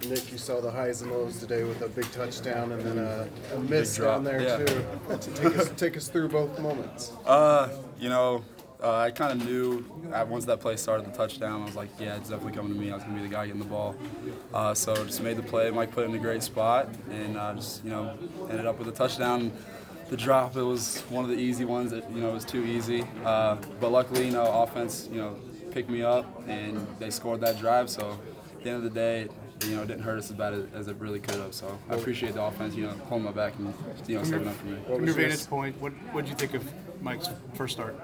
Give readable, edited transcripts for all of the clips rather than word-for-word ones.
Nick, you saw the highs and lows today with a big touchdown and then a miss down there too. Take us through both moments. I kind of knew once that play started, the touchdown, I was like, yeah, it's definitely coming to me. I was going to be the guy getting the ball. So just made the play. Mike put it in a great spot and ended up with a touchdown. The drop, it was one of the easy ones. It was too easy. But luckily, offense, picked me up and they scored that drive. So at the end of the day, it didn't hurt us as bad as it really could have. So I appreciate the offense, pulling my back and, stepping up for me. From your vantage point, what did you think of Mike's first start?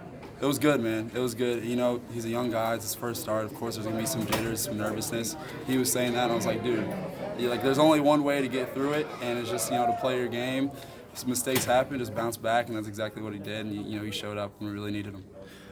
It was good, man. It was good. He's a young guy. It's his first start. Of course, there's going to be some jitters, some nervousness. He was saying that, and I was like, dude, there's only one way to get through it, and it's just, to play your game. Some mistakes happen, just bounce back, and that's exactly what he did. And, he showed up when we really needed him.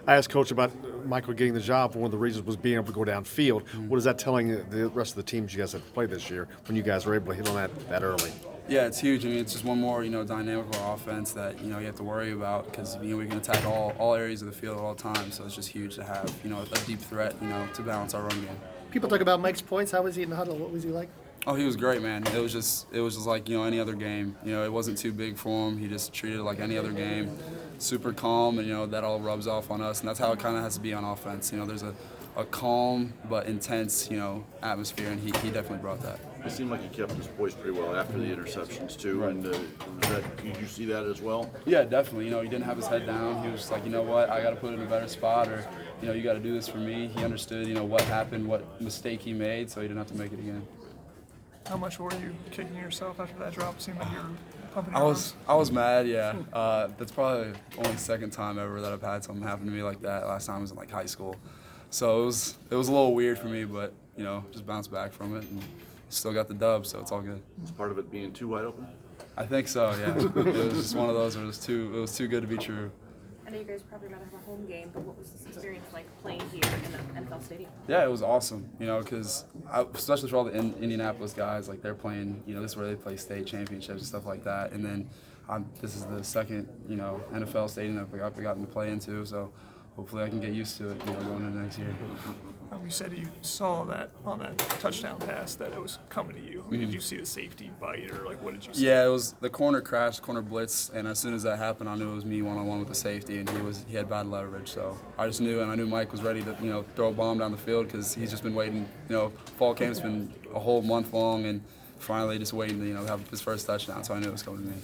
I asked Coach about Michael getting the job. One of the reasons was being able to go downfield. What is that telling the rest of the teams you guys have played this year when you guys were able to hit on that early? Yeah, it's huge. It's just one more, dynamic offense that, you have to worry about because, we can attack all areas of the field at all times. So it's just huge to have, a deep threat, to balance our run game. People talk about Mike's points. How was he in the huddle? What was he like? Oh, he was great, man. It was just like, any other game. It wasn't too big for him. He just treated it like any other game. Super calm, and, that all rubs off on us. And that's how it kind of has to be on offense. There's a calm but intense, atmosphere, and he definitely brought that. It seemed like he kept his poise pretty well after the interceptions too. Right. And did you see that as well? Yeah, definitely. He didn't have his head down. He was just like, you know what, I got to put it in a better spot, or you got to do this for me. He understood, what happened, what mistake he made, so he didn't have to make it again. How much were you kicking yourself after that drop? It seemed like you were pumping. I was mad. Yeah. That's probably the only second time ever that I've had something happen to me like that. Last time was in high school, so it was a little weird for me, but just bounced back from it and still got the dub, so it's all good. Is part of it being too wide open? I think so. Yeah. It was just one of those where it was too good to be true. I know you guys probably rather have a home game, but what was this experience like playing here in the NFL stadium? Yeah, it was awesome, because especially for all the Indianapolis guys, they're playing, this is where they play state championships and stuff like that. And then this is the second, NFL stadium that I've gotten to play into, so hopefully I can get used to it, going into next year. You said you saw that on that touchdown pass that it was coming to you. Did you see the safety bite, or what did you see? Yeah, it was the corner crash, corner blitz, and as soon as that happened, I knew it was me one-on-one with the safety, and he had bad leverage. So I just knew, and I knew Mike was ready to throw a bomb down the field because he's just been waiting. Fall camp's been a whole month long, and finally just waiting to have his first touchdown. So I knew it was coming to me.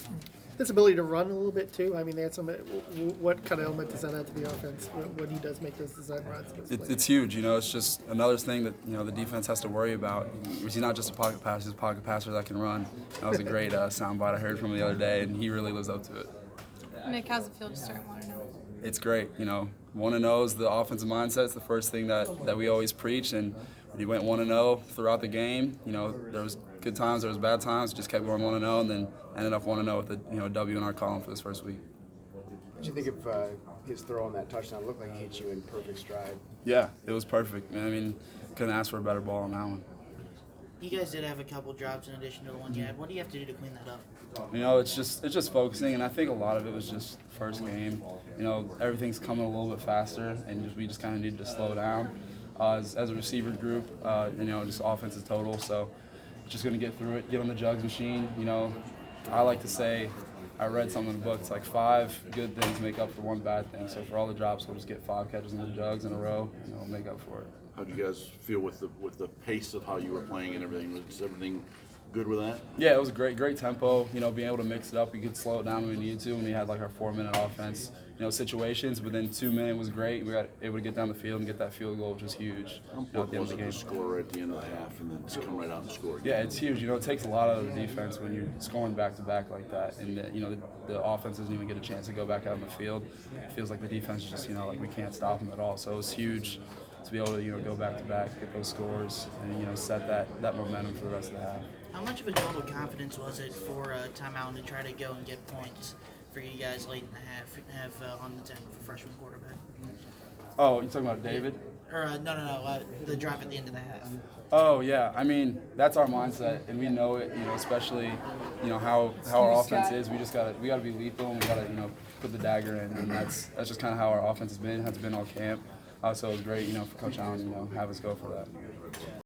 His ability to run a little bit too. I mean, they had some. What kind of element does that add to the offense when he does make those design runs? It's huge. It's just another thing that the defense has to worry about. He's not just a pocket passer; he's a pocket passer that can run. That was a great soundbite I heard from him the other day, and he really lives up to it. Nick, how's it feel to start 1-0? It's great. 1-0 is the offensive mindset. It's the first thing that we always preach, and we went 1-0 throughout the game. There was good times, there was bad times. Just kept going 1-0, and then ended up 1-0 with a W in our column for this first week. What do you think of his throw on that touchdown? It looked like he hit you in perfect stride. Yeah, it was perfect. Couldn't ask for a better ball on that one. You guys did have a couple drops in addition to the one you had. What do you have to do to clean that up? It's just focusing, and I think a lot of it was just first game. Everything's coming a little bit faster, and we just kind of needed to slow down as a receiver group. Just offense is total. So just gonna get through it, get on the jugs machine. I like to say, I read something in the book. It's like 5 good things make up for one bad thing. So for all the drops, we'll just get 5 catches in the jugs in a row, make up for it. How do you guys feel with the pace of how you were playing and everything? Was everything good with that? Yeah, it was a great tempo. Being able to mix it up, we could slow it down when we needed to. When we had our 4-minute offense, situations. But then 2 minute was great. We got able to get down the field and get that field goal, which was huge. How important was it to score at the end of the half and then just come right out and score again? Yeah, it's huge. It takes a lot out of the defense when you're scoring back to back like that, and the offense doesn't even get a chance to go back out in the field. It feels like the defense is just we can't stop them at all. So it was huge to be able to go back to back, get those scores, and set that momentum for the rest of the half. How much of a total confidence was it for timeout to try to go and get points for you guys late in the half, have on the 10 for freshman quarterback? Oh, you're talking about David? Or no, the drop at the end of the half. Oh yeah, that's our mindset, and we know it. Especially how our offense is. We gotta be lethal, and we gotta put the dagger in, and that's just kind of how our offense has been all camp. So it was great, for Coach Allen, have us go for that.